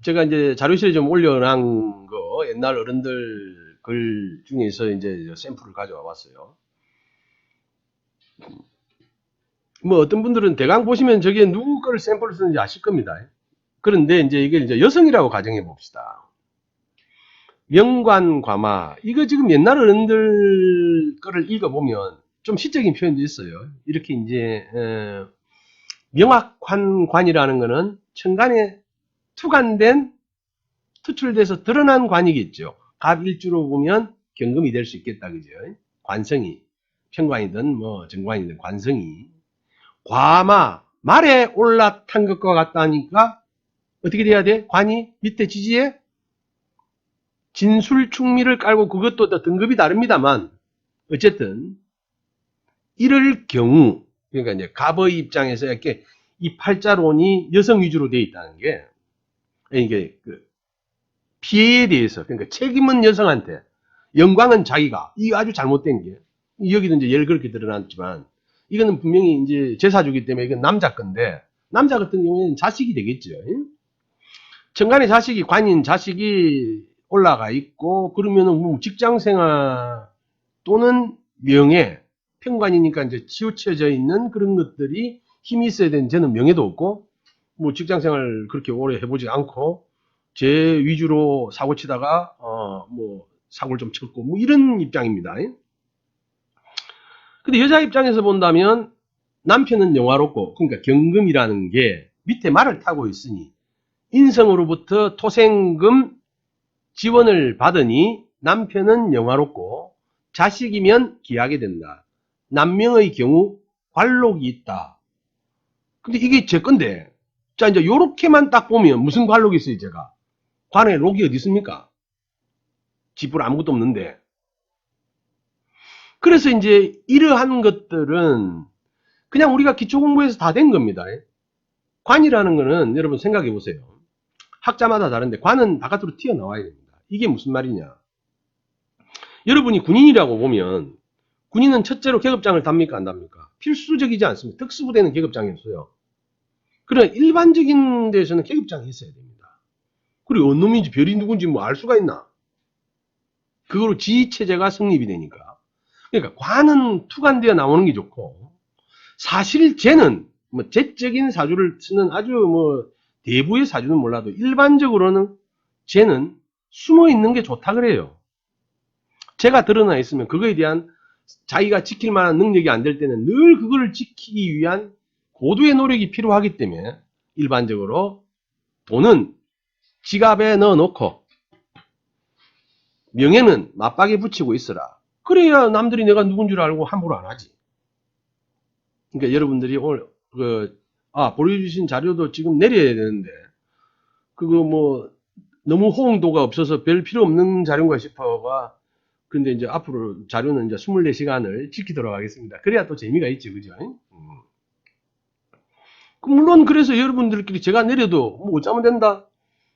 제가 이제 자료실에 좀 올려놓은 거, 옛날 어른들 글 중에서 이제 샘플을 가져와 봤어요. 뭐 어떤 분들은 대강 보시면 저게 누구 거를 샘플을 쓰는지 아실 겁니다. 그런데 이제 이게 이제 여성이라고 가정해 봅시다. 명관과마, 이거 지금 옛날 어른들 거를 읽어보면 좀 시적인 표현도 있어요. 이렇게 이제, 명확관이라는 거는 천간에 투간된, 투출돼서 드러난 관이겠죠. 갑일주로 보면 경금이 될 수 있겠다, 그죠? 관성이, 편관이든 뭐 정관이든 관성이. 과마, 말에 올라탄 것과 같다니까 어떻게 돼야 돼? 관이 밑에 지지에 진술충미를 깔고, 그것도 더 등급이 다릅니다만 어쨌든 이럴 경우, 그러니까 이제 갑의 입장에서 이렇게 이 팔자론이 여성 위주로 되어 있다는 게, 이게 그 피해에 대해서, 그러니까 책임은 여성한테, 영광은 자기가, 이거 아주 잘못된 게, 여기도 이제 예를 그렇게 드러났지만, 이거는 분명히 이제 제사주기 때문에 이건 남자 건데, 남자 같은 경우에는 자식이 되겠죠. 천간에 자식이, 관인 자식이 올라가 있고, 그러면은 뭐 직장생활 또는 명예, 편관이니까 이제 치우쳐져 있는 그런 것들이 힘이 있어야 되는, 저는 명예도 없고, 뭐 직장생활 그렇게 오래 해보지 않고, 제 위주로 사고 치다가, 뭐 사고를 좀 쳤고, 뭐 이런 입장입니다. 근데 여자 입장에서 본다면, 남편은 영화롭고, 그러니까 경금이라는 게 밑에 말을 타고 있으니, 인성으로부터 토생금 지원을 받으니 남편은 영화롭고 자식이면 기하게 된다. 남명의 경우 관록이 있다. 근데 이게 제 건데, 자 이제 요렇게만 딱 보면 무슨 관록이 있어요? 제가 관에 록이 어디 있습니까? 지불 아무것도 없는데. 그래서 이제 이러한 것들은 그냥 우리가 기초 공부에서 다 된 겁니다. 관이라는 거는 여러분 생각해 보세요. 학자마다 다른데 관은 바깥으로 튀어나와야 됩니다. 이게 무슨 말이냐? 여러분이 군인이라고 보면 군인은 첫째로 계급장을 답니까 안 답니까? 필수적이지 않습니다. 특수부대는 계급장이 없어요. 그러나 일반적인 데서는 계급장이 있어야 됩니다. 그리고 어느 놈인지 별이 누군지 뭐 알 수가 있나? 그거로 지휘체제가 성립이 되니까. 그러니까 관은 투관되어 나오는 게 좋고, 사실 쟤는 뭐 제적인 사주를 쓰는 아주 뭐 대부의 사주는 몰라도 일반적으로는 쟤는 숨어 있는 게 좋다 그래요. 제가 드러나 있으면 그거에 대한 자기가 지킬 만한 능력이 안 될 때는 늘 그거를 지키기 위한 고도의 노력이 필요하기 때문에 일반적으로 돈은 지갑에 넣어놓고 명예는 맞박에 붙이고 있어라. 그래야 남들이 내가 누군 줄 알고 함부로 안 하지. 그러니까 여러분들이 오늘 보여주신 자료도 지금 내려야 되는데 그거 뭐 너무 호응도가 없어서 별 필요 없는 자료인가 싶어가. 근데 이제 앞으로 자료는 이제 24시간을 지키도록 하겠습니다. 그래야 또 재미가 있죠, 그죠? 물론 그래서 여러분들끼리 제가 내려도 뭐 어쩌면 된다.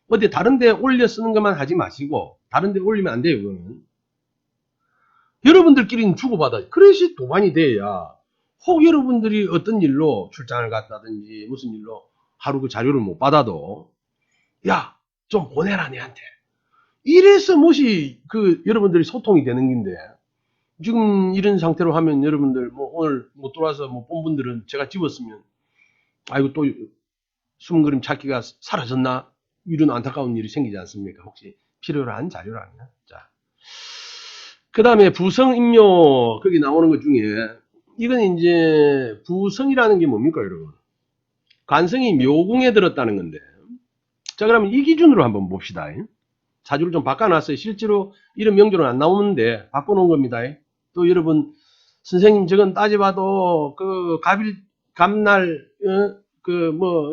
어디 다른 데 올려 쓰는 것만 하지 마시고, 다른 데 올리면 안 돼요, 그거는. 여러분들끼리는 주고받아. 그래야지 도반이 돼야, 혹 여러분들이 어떤 일로 출장을 갔다든지 무슨 일로 하루 그 자료를 못 받아도, 야, 좀 보내라, 내한테. 이래서 무엇이 여러분들이 소통이 되는 긴데, 지금 이런 상태로 하면 여러분들 뭐 오늘 못 돌아서 뭐 본 분들은 제가 집었으면, 아이고 또 숨은 그림 찾기가 사라졌나? 이런 안타까운 일이 생기지 않습니까? 혹시 필요로 한 자료라면. 자, 그 다음에 부성인묘, 거기 나오는 것 중에, 이건 이제, 부성이라는 게 뭡니까, 여러분? 관성이 묘궁에 들었다는 건데. 자, 그러면 이 기준으로 한번 봅시다. 자주를 좀 바꿔놨어요. 실제로 이런 명조는 안 나오는데, 바꿔놓은 겁니다. 또 여러분, 선생님, 저건 따져봐도, 갑날,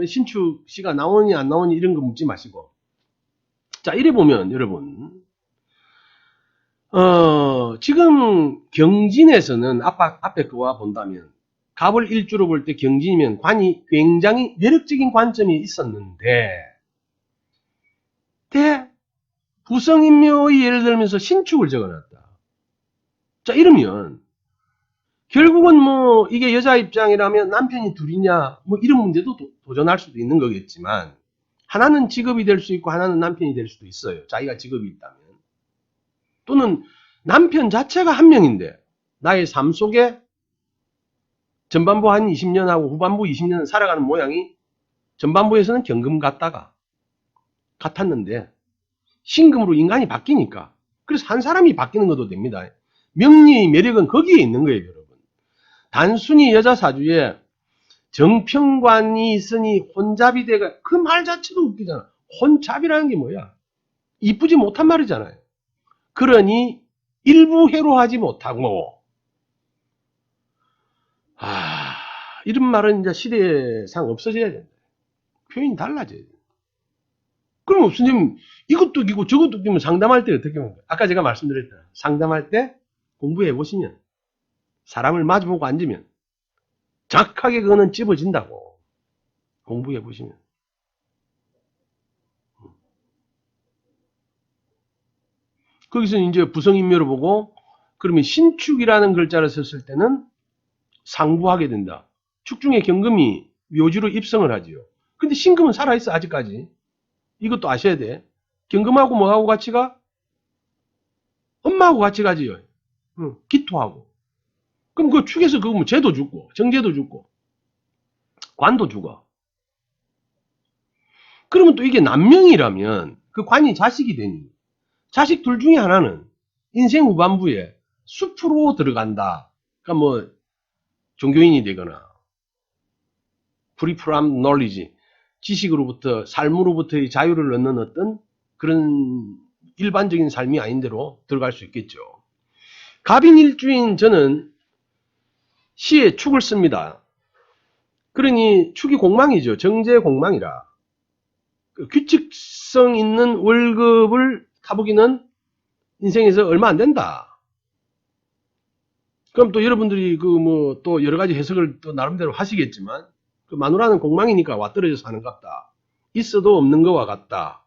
신축 씨가 나오니 안 나오니 이런 거 묻지 마시고. 자, 이래 보면, 여러분, 지금 경진에서는 앞에 거와 본다면, 갑을 일주로 볼 때 경진이면 관이 굉장히 매력적인 관점이 있었는데, 부성인묘의 예를 들면서 신축을 적어놨다. 자, 이러면, 결국은 뭐, 이게 여자 입장이라면 남편이 둘이냐, 뭐 이런 문제도 도전할 수도 있는 거겠지만, 하나는 직업이 될 수 있고 하나는 남편이 될 수도 있어요. 자기가 직업이 있다면. 또는 남편 자체가 한 명인데 나의 삶 속에 전반부 한 20년하고 후반부 20년 살아가는 모양이 전반부에서는 경금 같았는데 신금으로 인간이 바뀌니까 그래서 한 사람이 바뀌는 것도 됩니다. 명리의 매력은 거기에 있는 거예요, 여러분. 단순히 여자 사주에 정평관이 있으니 혼잡이 돼가 그 말 자체도 웃기잖아. 혼잡이라는 게 뭐야? 이쁘지 못한 말이잖아요. 그러니 일부 해로하지 못하고 이런 말은 이제 시대상 없어져야 된다. 표현이 달라져야 돼. 그럼 스님 이것도 끼고 저것도 끼면 상담할 때 어떻게 하는 거야? 아까 제가 말씀드렸잖아요. 상담할 때 공부해 보시면 사람을 마주보고 앉으면 정확하게 그거는 찝어진다고. 공부해 보시면. 거기서 이제 부성인묘를 보고 그러면 신축이라는 글자를 썼을 때는 상부하게 된다. 축중에 경금이 묘지로 입성을 하지요. 근데 신금은 살아있어 아직까지. 이것도 아셔야 돼. 경금하고 뭐하고 같이 가? 엄마하고 같이 가지요. 기토하고. 그럼 그 축에서 그거 뭐 재도 죽고 정제도 죽고 관도 죽어. 그러면 또 이게 남명이라면 그 관이 자식이 되니 자식 둘 중에 하나는 인생 후반부에 숲으로 들어간다. 그러니까 뭐 종교인이 되거나 free from knowledge, 지식으로부터 삶으로부터의 자유를 얻는 어떤 그런 일반적인 삶이 아닌 대로 들어갈 수 있겠죠. 갑인일주인 저는 시에 축을 씁니다. 그러니 축이 공망이죠. 정제 공망이라. 규칙성 있는 월급을 타보기는 인생에서 얼마 안 된다. 그럼 또 여러분들이 그 뭐 또 여러 가지 해석을 또 나름대로 하시겠지만 그 마누라는 공망이니까 와 떨어져서 사는 것 같다. 있어도 없는 것과 같다.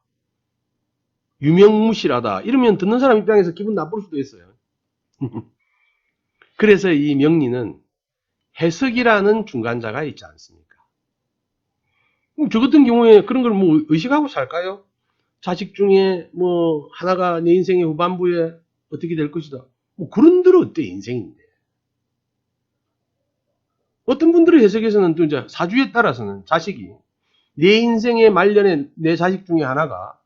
유명무실하다. 이러면 듣는 사람 입장에서 기분 나쁠 수도 있어요. 그래서 이 명리는 해석이라는 중간자가 있지 않습니까? 저 같은 경우에 그런 걸 뭐 의식하고 살까요? 자식 중에 뭐 하나가 내 인생의 후반부에 어떻게 될 것이다. 뭐 그런대로 어때 인생인데. 어떤 분들의 해석에서는 또 이제 사주에 따라서는 자식이 내 인생의 말년에 내 자식 중에 하나가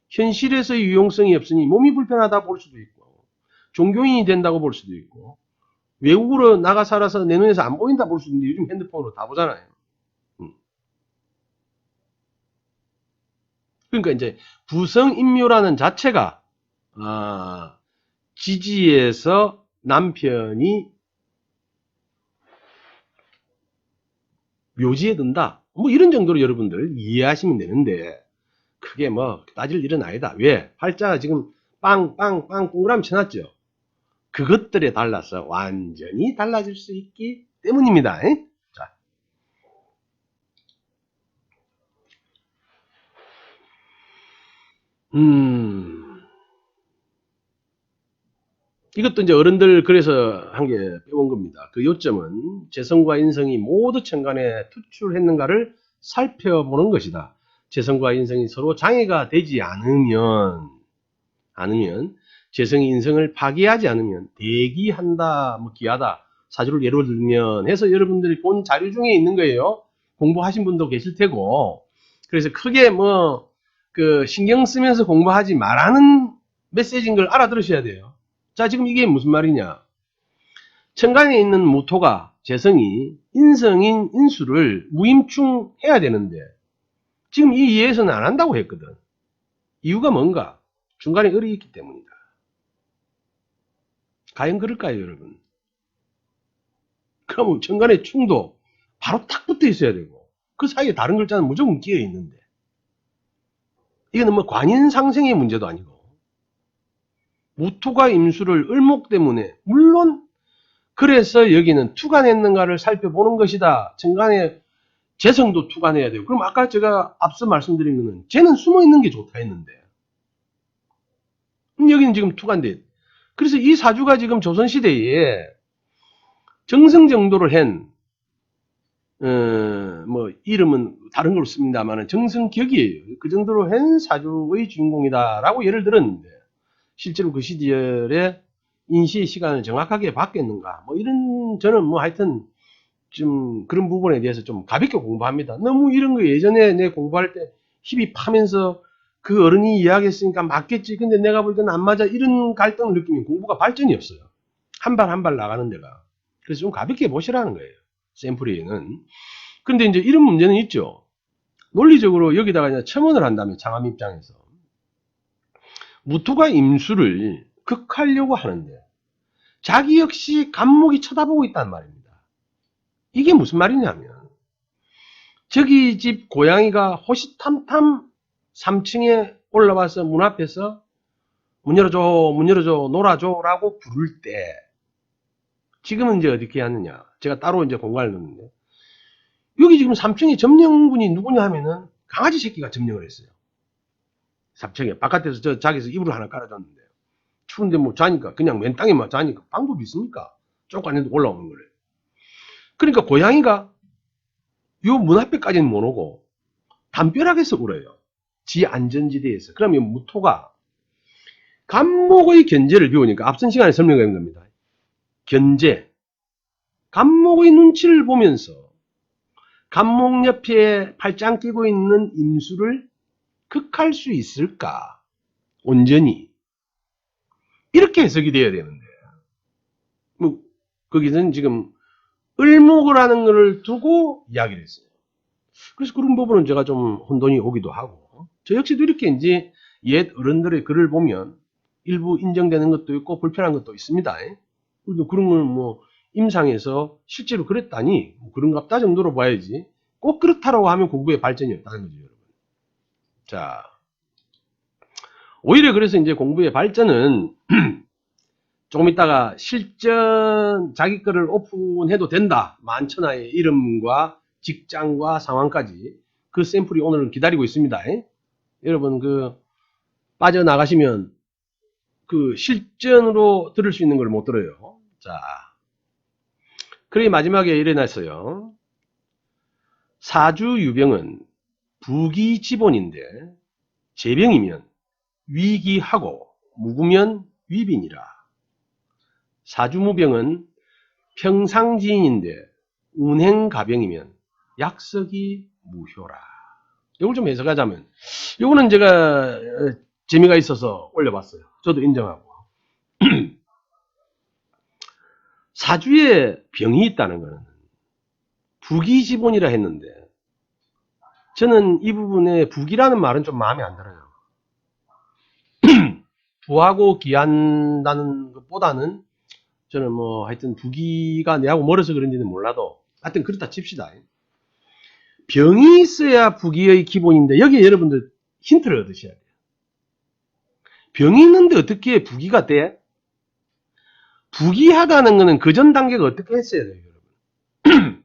현실에서의 유용성이 없으니 몸이 불편하다 볼 수도 있고 종교인이 된다고 볼 수도 있고 외국으로 나가 살아서 내 눈에서 안 보인다 볼 수도 있는데 요즘 핸드폰으로 다 보잖아요. 그러니까 이제 부성인묘라는 자체가 지지에서 남편이 묘지에 든다. 뭐 이런 정도로 여러분들 이해하시면 되는데 크게 뭐 따질 일은 아니다. 왜? 팔자가 지금 빵빵빵 동그라미 쳐놨죠. 그것들에 달라서 완전히 달라질 수 있기 때문입니다. 자, 이것도 이제 어른들 그래서 한 개 빼온 겁니다. 그 요점은 재성과 인성이 모두 천간에 투출했는가를 살펴보는 것이다. 재성과 인성이 서로 장애가 되지 않으면 재성이 인성을 파괴하지 않으면 대기한다, 뭐 기하다, 사주를 예로 들면 해서 여러분들이 본 자료 중에 있는 거예요. 공부하신 분도 계실 테고. 그래서 크게 뭐 그 신경 쓰면서 공부하지 말라는 메시지인 걸 알아들으셔야 돼요. 자, 지금 이게 무슨 말이냐? 천간에 있는 무토가 재성이 인성인 인수를 무임충해야 되는데 지금 이 이해에서는 안 한다고 했거든. 이유가 뭔가? 중간에 을이 있기 때문이다. 과연 그럴까요, 여러분? 그러면 천간에 충도 바로 탁 붙어 있어야 되고 그 사이에 다른 글자는 무조건 끼어 있는데 이거는 뭐 관인상생의 문제도 아니고 무토가 임수를 을목 때문에 물론 그래서 여기는 투간했는가를 살펴보는 것이다. 천간에 재성도 투간해야 되고 그럼 아까 제가 앞서 말씀드린 거는 쟤는 숨어있는 게 좋다 했는데 여기는 지금 투간돼. 그래서 이 사주가 지금 조선시대에 정성정도를 한 뭐 이름은 다른 걸로 씁니다만은 정성격이에요. 그 정도로 한 사주의 주인공이다라고 예를 들었는데 실제로 그 시절에 인시의 시간을 정확하게 받겠는가 뭐 이런 저는 뭐 하여튼 좀 그런 부분에 대해서 좀 가볍게 공부합니다. 너무 이런 거 예전에 내 공부할 때 힘이 파면서 그 어른이 이야기했으니까 맞겠지. 근데 내가 볼 때는 안 맞아. 이런 갈등을 느끼면 공부가 발전이 없어요. 한 발 한 발 나가는 데가. 그래서 좀 가볍게 보시라는 거예요. 샘플링은. 근데 이제 이런 문제는 있죠. 논리적으로 여기다가 이제 첨언을 한다면 장암 입장에서 무토가 임수를 극하려고 하는데 자기 역시 간목이 쳐다보고 있단 말입니다. 이게 무슨 말이냐면 저기 집 고양이가 호시탐탐 3층에 올라와서 문 앞에서 문 열어줘, 문 열어줘, 놀아줘 라고 부를 때 지금은 이제 어떻게 하느냐. 제가 따로 이제 공간을 넣는데 여기 지금 3층에 점령군이 누구냐 하면은 강아지 새끼가 점령을 했어요. 3층에 바깥에서 저 자기서 이불을 하나 깔아줬는데 추운데 뭐 자니까 그냥 맨 땅에만 자니까 방법이 있습니까? 쫓아내도 올라오는 거를. 그러니까 고양이가 요 문 앞에까지는 못 오고 담벼락에서 울어요. 지 안전지대에서. 그러면 무토가 간목의 견제를 배우니까 앞선 시간에 설명한 겁니다. 견제. 간목의 눈치를 보면서 간목 옆에 팔짱 끼고 있는 임수를 극할 수 있을까? 온전히. 이렇게 해석이 돼야 되는데. 뭐, 거기서는 지금 을목을 하는 것을 두고 이야기를 했어요. 그래서 그런 부분은 제가 좀 혼돈이 오기도 하고. 저 역시도 이렇게 이제 옛 어른들의 글을 보면 일부 인정되는 것도 있고 불편한 것도 있습니다. 그래도 그런 건 뭐 임상에서 실제로 그랬다니 뭐 그런갑다 정도로 봐야지 꼭 그렇다라고 하면 공부에 발전이 없다는 거죠, 여러분. 자, 오히려 그래서 이제 공부의 발전은 조금 있다가 실전 자기 거를 오픈해도 된다. 만천하의 이름과 직장과 상황까지 그 샘플이 오늘은 기다리고 있습니다. 여러분 그 빠져나가시면 그 실전으로 들을 수 있는 걸 못 들어요. 자, 그래 마지막에 일어났어요. 사주 유병은 부기 지본인데 재병이면 위기하고 무구면 위빈이라. 사주무병은 평상지인인데 운행가병이면 약석이 무효라. 이걸 좀 해석하자면 이거는 제가 재미가 있어서 올려봤어요. 저도 인정하고. 사주에 병이 있다는 것은 부기지본이라 했는데 저는 이 부분에 부기라는 말은 좀 마음에 안 들어요. 부하고 기한다는 것보다는 저는 뭐 하여튼 부기가 내하고 멀어서 그런지는 몰라도 하여튼 그렇다 칩시다. 병이 있어야 부기의 기본인데 여기에 여러분들 힌트를 얻으셔야 돼요. 병이 있는데 어떻게 부기가 돼? 부기하다는 것은 그 전 단계가 어떻게 했어야 돼요, 여러분?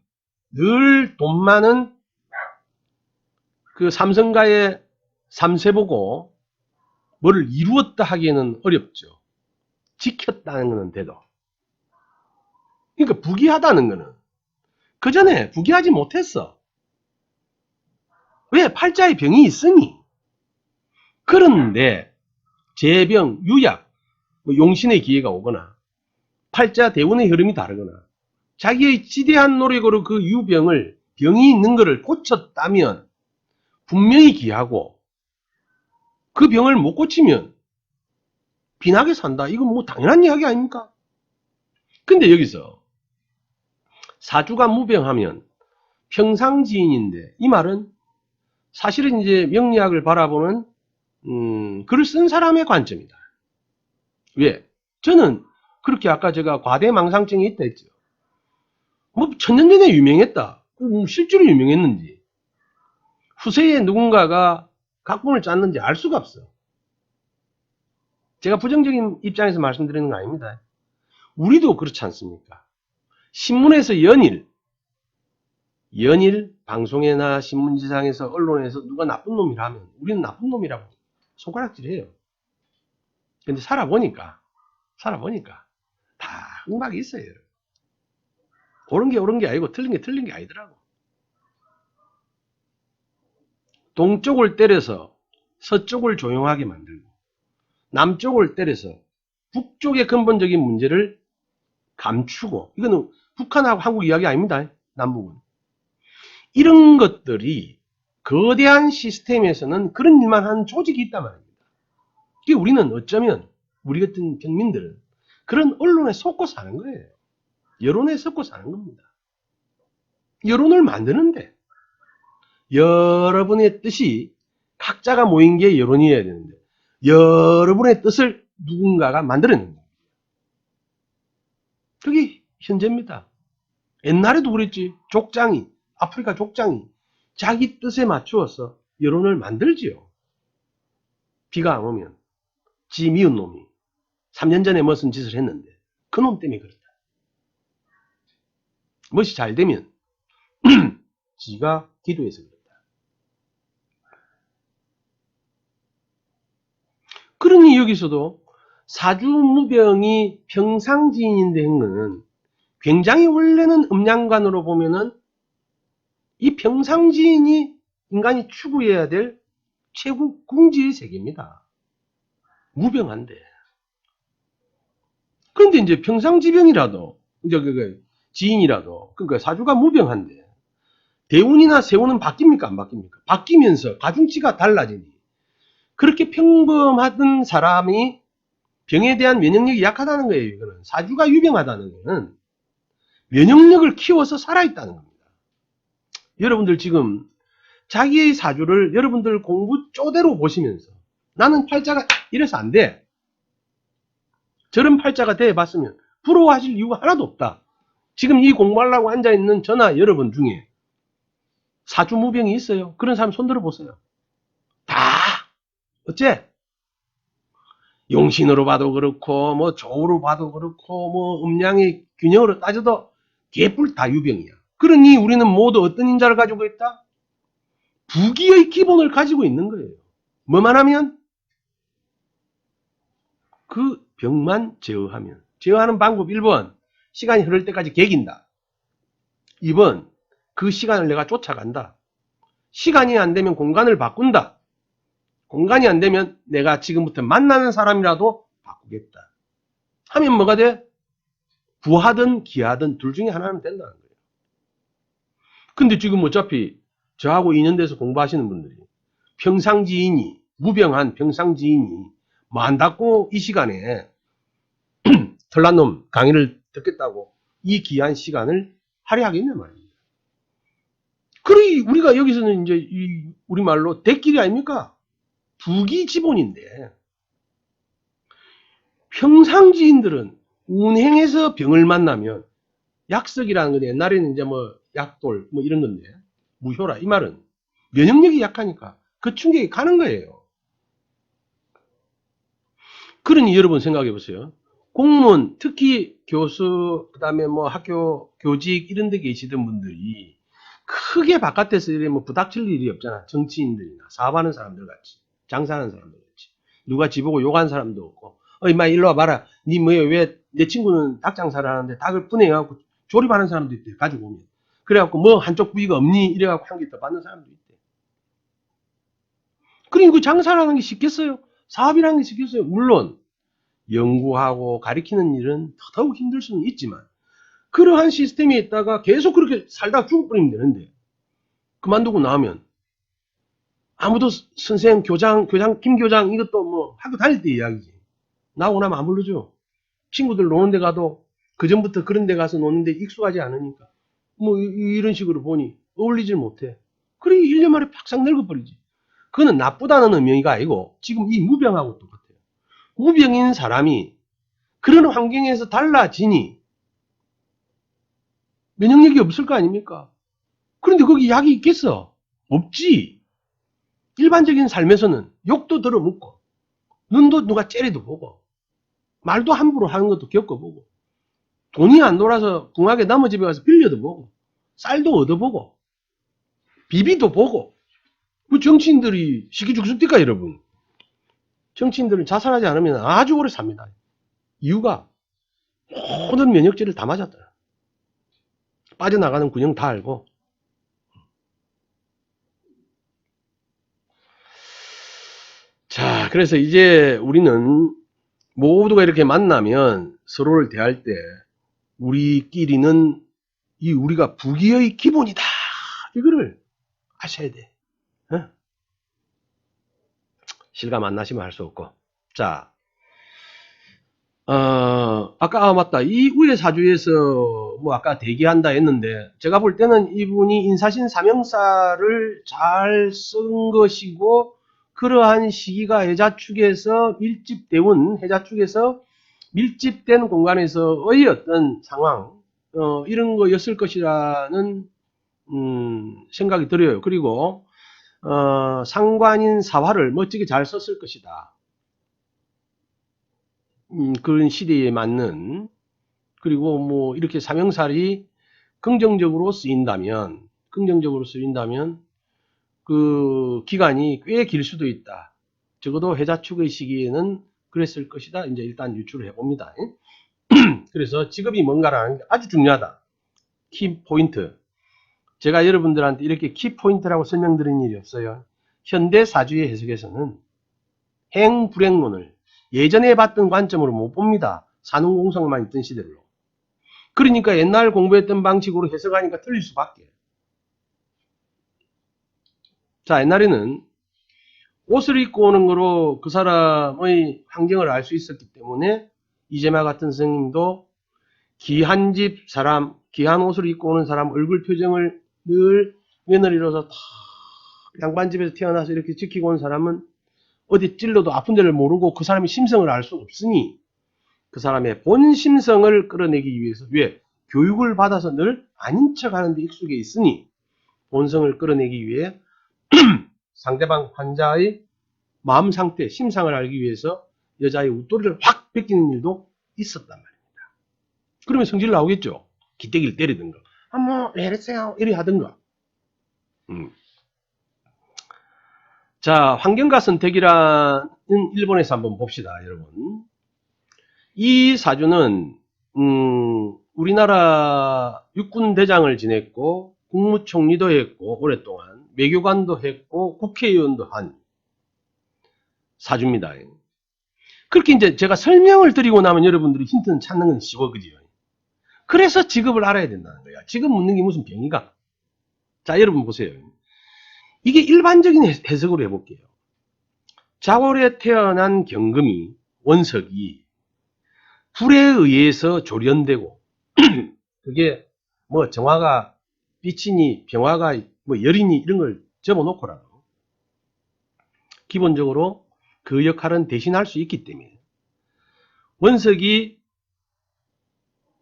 늘 돈 많은 그 삼성가의 3세 보고 뭐를 이루었다 하기에는 어렵죠. 지켰다는 것은 돼도. 그러니까 부기하다는 것은 그 전에 부기하지 못했어. 왜? 팔자에 병이 있으니. 그런데 재병, 유약, 뭐 용신의 기회가 오거나 팔자 대운의 흐름이 다르거나 자기의 지대한 노력으로 그 유병을 병이 있는 것을 고쳤다면 분명히 기하고 그 병을 못 고치면 빈하게 산다. 이건 뭐 당연한 이야기 아닙니까? 근데 여기서 사주가 무병하면 평상지인인데 이 말은 사실은 이제 명리학을 바라보는 글을 쓴 사람의 관점이다. 왜? 저는 그렇게 아까 제가 과대망상증이 있다 했죠. 뭐 천년 전에 유명했다. 실제로 유명했는지 후세에 누군가가 각본을 짰는지 알 수가 없어. 제가 부정적인 입장에서 말씀드리는 거 아닙니다. 우리도 그렇지 않습니까? 신문에서 연일 방송이나 신문지상에서 언론에서 누가 나쁜 놈이라면 우리는 나쁜 놈이라고 손가락질해요. 근데 살아보니까 다 음악이 있어요. 옳은 게 옳은 게 아니고 틀린 게 틀린 게 아니더라고. 동쪽을 때려서 서쪽을 조용하게 만들고 남쪽을 때려서 북쪽의 근본적인 문제를 감추고, 이거는 북한하고 한국 이야기 아닙니다. 남북은. 이런 것들이 거대한 시스템에서는 그런 일만 하는 조직이 있단 말입니다. 우리는 어쩌면 우리 같은 평민들은 그런 언론에 속고 사는 거예요. 여론에 속고 사는 겁니다. 여론을 만드는데 여러분의 뜻이 각자가 모인 게 여론이어야 되는데 여러분의 뜻을 누군가가 만들어낸 겁니다. 그게 현재입니다. 옛날에도 그랬지. 족장이, 아프리카 족장이 자기 뜻에 맞추어서 여론을 만들지요. 비가 안 오면 지 미운 놈이 3년 전에 무슨 짓을 했는데 그 놈 때문에 그렇다. 무엇이 잘 되면 지가 기도해서 그렇다. 그러니 여기서도 사주무병이 평상지인인데 한 거는 굉장히 원래는 음양관으로 보면은 이 평상지인이 인간이 추구해야 될 최고 궁지의 세계입니다. 무병한데. 그런데 이제 평상지병이라도, 이제 지인이라도, 그러니까 사주가 무병한데, 대운이나 세운은 바뀝니까? 안 바뀝니까? 바뀌면서 가중치가 달라지니, 그렇게 평범하던 사람이 병에 대한 면역력이 약하다는 거예요. 이거는. 사주가 유병하다는 거는 면역력을 키워서 살아있다는 겁니다. 여러분들 지금 자기의 사주를 여러분들 공부 쪼대로 보시면서 나는 팔자가 이래서 안 돼. 저런 팔자가 돼봤으면 부러워하실 이유가 하나도 없다. 지금 이 공부하려고 앉아있는 저나 여러분 중에 사주무병이 있어요. 그런 사람 손들어 보세요. 다 어째? 용신으로 봐도 그렇고 뭐 조우로 봐도 그렇고 뭐 음양의 균형으로 따져도 개뿔 다 유병이야. 그러니 우리는 모두 어떤 인자를 가지고 있다? 부기의 기본을 가지고 있는 거예요. 뭐만 하면? 그 병만 제어하면. 제어하는 방법 1번, 시간이 흐를 때까지 개긴다. 2번, 그 시간을 내가 쫓아간다. 시간이 안 되면 공간을 바꾼다. 공간이 안 되면 내가 지금부터 만나는 사람이라도 바꾸겠다. 하면 뭐가 돼? 부하든 기하든 둘 중에 하나는 된다는 거예요. 근데 지금 어차피 저하고 인연돼서 공부하시는 분들이 평상지인이, 무병한 평상지인이 뭐 안닫고 이 시간에 털난 놈 강의를 듣겠다고 이 귀한 시간을 할애하겠냐 말입니다. 그러니 우리가 여기서는 이제 이 우리말로 대끼리 아닙니까? 부기 지본인데 평상지인들은 운행에서 병을 만나면 약석이라는 건 옛날에는 이제 뭐 약돌 뭐 이런 건데 무효라 이 말은 면역력이 약하니까 그 충격이 가는 거예요. 그러니 여러분 생각해 보세요. 공무원 특히 교수 그다음에 뭐 학교 교직 이런 데 계시던 분들이 크게 바깥에서 이래 뭐 부닥칠 일이 없잖아. 정치인들이나 사업하는 사람들 같이 장사하는 사람들 같이 누가 지보고 욕한 사람도 없고 임마 일로 와봐라. 니 뭐야 왜 내 친구는 닭 장사를 하는데 닭을 분해해갖고 조립하는 사람도 있대. 가지고 오면. 그래갖고 뭐 한쪽 부위가 없니? 이래갖고 한 개 더 받는 사람도 있대. 그러니 그 장사를 하는 게 쉽겠어요? 사업이라는 게 쉽겠어요? 물론 연구하고 가리키는 일은 더더욱 힘들 수는 있지만 그러한 시스템에 있다가 계속 그렇게 살다가 죽어버리면 되는데 그만두고 나오면 아무도 선생, 교장, 김 교장 이것도 뭐 학교 다닐 때 이야기지. 나오고 나면 안 불러줘. 친구들 노는 데 가도 그전부터 그런 데 가서 노는데 익숙하지 않으니까 뭐 이런 식으로 보니 어울리질 못해. 그래 1년 만에 팍싹 늙어버리지. 그거는 나쁘다는 의미가 아니고 지금 이 무병하고 똑같아요. 무병인 사람이 그런 환경에서 달라지니 면역력이 없을 거 아닙니까? 그런데 거기 약이 있겠어? 없지. 일반적인 삶에서는 욕도 들어먹고 눈도 누가 째려도 보고 말도 함부로 하는 것도 겪어보고 돈이 안 돌아서 궁하게 남의 집에 가서 빌려도 보고 쌀도 얻어보고 비비도 보고 그 정치인들이 시기 죽습니까 여러분? 정치인들은 자살하지 않으면 아주 오래 삽니다. 이유가 모든 면역제를 다 맞았다. 빠져나가는 균형 다 알고 그래서 이제 우리는 모두가 이렇게 만나면 서로를 대할 때 우리끼리는 우리가 부귀의 기본이다. 이거를 아셔야 돼. 어? 실감 안 나시면 할 수 없고. 자, 아까 맞다. 이 우회 사주에서 뭐 아까 대기한다 했는데 제가 볼 때는 이분이 인사신 사명사를 잘 쓴 것이고 그러한 시기가 해자축에서 밀집된 공간에서의 어떤 상황 이런 거였을 것이라는 생각이 들어요. 그리고 상관인 사화를 멋지게 잘 썼을 것이다. 그런 시대에 맞는, 그리고 뭐 이렇게 사명살이 긍정적으로 쓰인다면 그 기간이 꽤 길 수도 있다. 적어도 해자축의 시기에는 그랬을 것이다. 이제 일단 유추를 해봅니다. 그래서 직업이 뭔가라는 게 아주 중요하다. 키포인트. 제가 여러분들한테 이렇게 키포인트라고 설명드린 일이 없어요. 현대 사주의 해석에서는 행불행론을 예전에 봤던 관점으로 못 봅니다. 산후공성만 있던 시대로. 그러니까 옛날 공부했던 방식으로 해석하니까 틀릴 수밖에. 자, 옛날에는 옷을 입고 오는 거로 그 사람의 환경을 알 수 있었기 때문에 이재마 같은 스님도 귀한 집 사람, 귀한 옷을 입고 오는 사람 얼굴 표정을 늘 며느리로서 다 양반집에서 태어나서 이렇게 지키고 온 사람은 어디 찔러도 아픈 데를 모르고 그 사람의 심성을 알 수 없으니 그 사람의 본 심성을 끌어내기 위해서 왜? 교육을 받아서 늘 아닌 척 하는 데 익숙해 있으니 본성을 끌어내기 위해 상대방 환자의 마음 상태, 심상을 알기 위해서 여자의 웃도리를 확 뺏기는 일도 있었단 말입니다. 그러면 성질 나오겠죠. 기대기를 때리든가 뭐 왜 이랬어요? 이리 하든가. 자, 환경과 선택이라는 일본에서 한번 봅시다, 여러분. 이 사주는 우리나라 육군 대장을 지냈고 국무총리도 했고 오랫동안 외교관도 했고 국회의원도 한 사주입니다. 그렇게 이제 제가 설명을 드리고 나면 여러분들이 힌트는 찾는 건 쉬워, 그지요? 그래서 직업을 알아야 된다는 거야. 직업 묻는 게 무슨 병이가? 자, 여러분 보세요. 이게 일반적인 해석으로 해볼게요. 자월에 태어난 경금이, 원석이 불에 의해서 조련되고 그게 뭐 정화가 빛이니 병화가 뭐 열이니 이런 걸 접어놓고라도 기본적으로 그 역할은 대신할 수 있기 때문에 원석이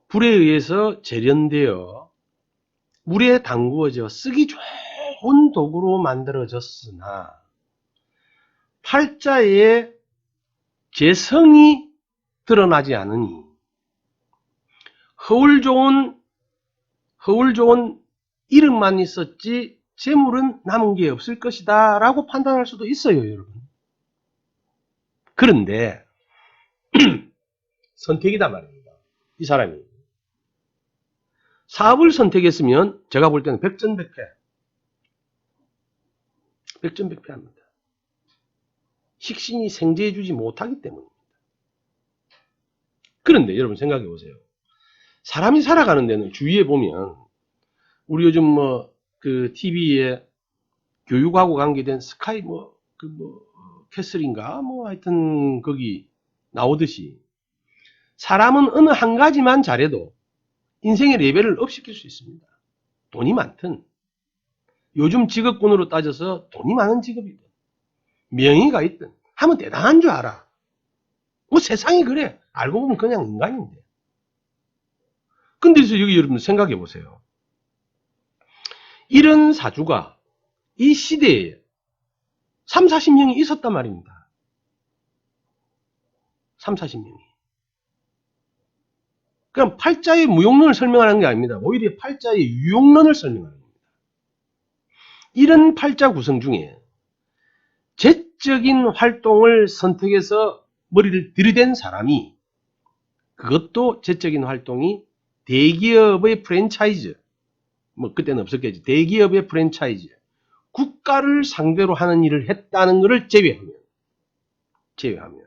불에 의해서 재련되어 물에 담구어져 쓰기 좋은 도구로 만들어졌으나 팔자에 재성이 드러나지 않으니 허울 좋은 이름만 있었지 재물은 남은 게 없을 것이다 라고 판단할 수도 있어요, 여러분. 그런데 선택이단 말입니다. 이 사람이 사업을 선택했으면 제가 볼 때는 백전백패합니다. 식신이 생재해주지 못하기 때문입니다. 그런데 여러분 생각해 보세요. 사람이 살아가는 데는 주위에 보면 우리 요즘 뭐 그 TV에 교육하고 관계된 스카이 캐슬인가 뭐 하여튼 거기 나오듯이 사람은 어느 한 가지만 잘해도 인생의 레벨을 업시킬 수 있습니다. 돈이 많든 요즘 직업군으로 따져서 돈이 많은 직업이든 명의가 있든 하면 대단한 줄 알아. 뭐 세상이 그래. 알고 보면 그냥 인간인데. 근데 여기 여러분 생각해 보세요. 이런 사주가 이 시대에 3, 40명이 있었단 말입니다. 3, 40명이. 그럼 팔자의 무용론을 설명하는 게 아닙니다. 오히려 팔자의 유용론을 설명하는 겁니다. 이런 팔자 구성 중에 재적인 활동을 선택해서 머리를 들이댄 사람이 그것도 재적인 활동이 대기업의 프랜차이즈 뭐 그때는 없었겠지. 대기업의 프랜차이즈 국가를 상대로 하는 일을 했다는 것을 제외하면 제외하면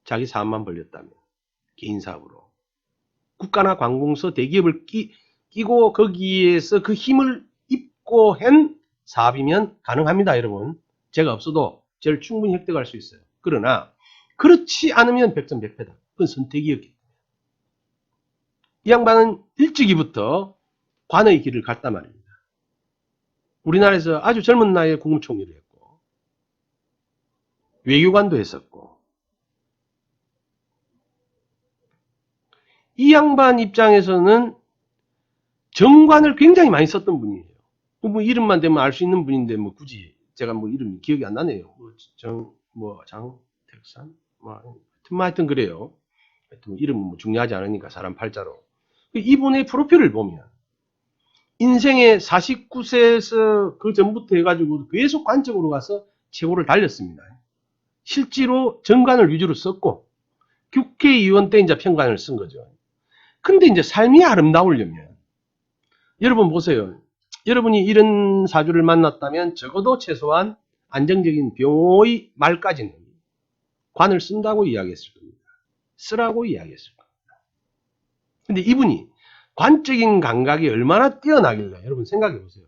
자기 사업만 벌렸다면 개인 사업으로 국가나 관공서 대기업을 끼고 거기에서 그 힘을 입고 한 사업이면 가능합니다. 여러분. 제가 없어도 저를 충분히 획득할 수 있어요. 그러나 그렇지 않으면 백전백패다. 그건 선택이었기 때문에. 이 양반은 일찍이부터 관의 길을 갔단 말입니다. 우리나라에서 아주 젊은 나이에 국무총리를 했고 외교관도 했었고 이 양반 입장에서는 정관을 굉장히 많이 썼던 분이에요. 뭐 이름만 되면 알 수 있는 분인데 뭐 굳이 제가 뭐 이름이 기억이 안 나네요. 장택산 하여튼 그래요. 하여튼 이름은 뭐 중요하지 않으니까 사람 팔자로. 이분의 프로필을 보면 인생의 49세에서 그 전부터 해가지고 계속 관적으로 가서 최고를 달렸습니다. 실제로 정관을 위주로 썼고 국회의원 때 이제 평관을 쓴 거죠. 근데 이제 삶이 아름다우려면 여러분 보세요. 여러분이 이런 사주를 만났다면 적어도 최소한 안정적인 병호의 말까지는 관을 쓴다고 이야기했을 겁니다. 쓰라고 이야기했을 겁니다. 근데 이분이 관적인 감각이 얼마나 뛰어나길래 여러분 생각해 보세요.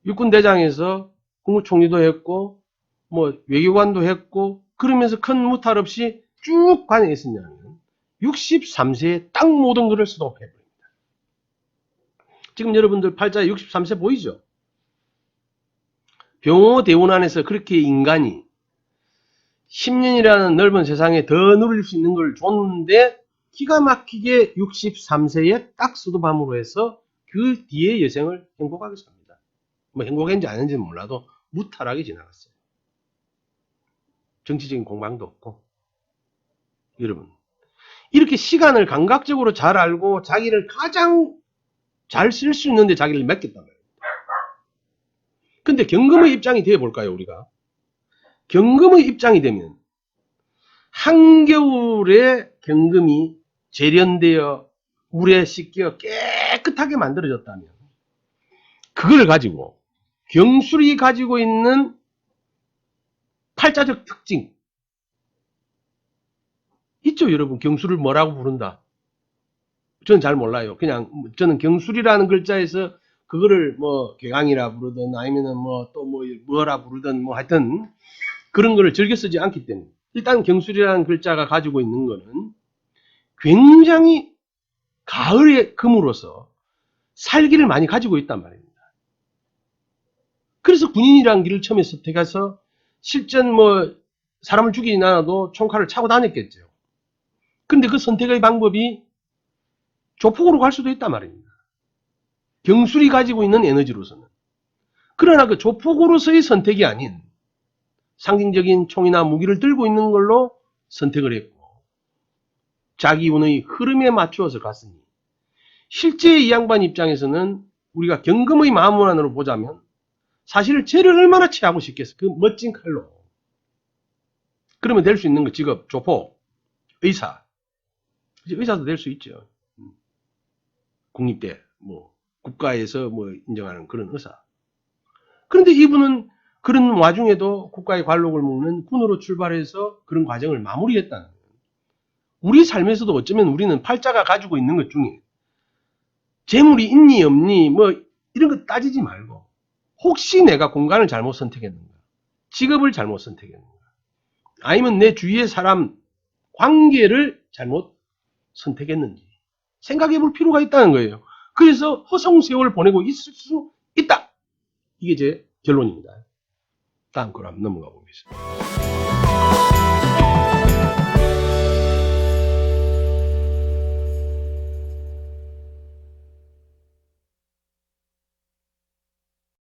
육군대장에서 국무총리도 했고 뭐 외교관도 했고 그러면서 큰 무탈 없이 쭉 관에 있었냐면 63세에 딱 모든 것을 수독해버립니다. 지금 여러분들 팔자에 63세 보이죠? 병호 대운 안에서 그렇게 인간이 10년이라는 넓은 세상에 더 누릴 수 있는 걸 줬는데 기가 막히게 63세에 딱 수도밤으로 해서 그 뒤에 여생을 행복하게 삽니다. 뭐 행복했는지 아닌지는 몰라도 무탈하게 지나갔어요. 정치적인 공방도 없고. 여러분 이렇게 시간을 감각적으로 잘 알고 자기를 가장 잘 쓸 수 있는데 자기를 맡겼단 말이에요. 근데 경금의 입장이 되어 볼까요, 우리가? 경금의 입장이 되면 한겨울에 경금이 재련되어 물에 씻겨 깨끗하게 만들어졌다면 그걸 가지고 경술이 가지고 있는 팔자적 특징 있죠, 여러분? 경술을 뭐라고 부른다? 저는 잘 몰라요. 그냥 저는 경술이라는 글자에서 그거를 뭐 개강이라 부르든 아니면은 뭐 또 뭐라 부르든 뭐 하여튼 그런 거를 즐겨 쓰지 않기 때문에 일단 경술이라는 글자가 가지고 있는 거는 굉장히 가을의 금으로서 살기를 많이 가지고 있단 말입니다. 그래서 군인이라는 길을 처음에 선택해서 실전 뭐 사람을 죽이진 않아도 총칼을 차고 다녔겠죠. 근데 그 선택의 방법이 조폭으로 갈 수도 있단 말입니다. 경술이 가지고 있는 에너지로서는. 그러나 그 조폭으로서의 선택이 아닌 상징적인 총이나 무기를 들고 있는 걸로 선택을 했고 자기 운의 흐름에 맞추어서 갔으니 실제 이 양반 입장에서는 우리가 경금의 마음으로 보자면 사실 죄를 얼마나 취하고 싶겠어. 그 멋진 칼로. 그러면 될 수 있는 거 직업, 조폭, 의사. 의사도 될 수 있죠. 국립대, 뭐 국가에서 뭐 인정하는 그런 의사. 그런데 이분은 그런 와중에도 국가의 관록을 먹는 군으로 출발해서 그런 과정을 마무리했다는 거예요. 우리 삶에서도 어쩌면 우리는 팔자가 가지고 있는 것 중에 재물이 있니 없니 뭐 이런 거 따지지 말고 혹시 내가 공간을 잘못 선택했는가, 직업을 잘못 선택했는가, 아니면 내 주위의 사람 관계를 잘못 선택했는지 생각해 볼 필요가 있다는 거예요. 그래서 허송세월 보내고 있을 수 있다. 이게 제 결론입니다. 다음 걸 한번 넘어가 보겠습니다.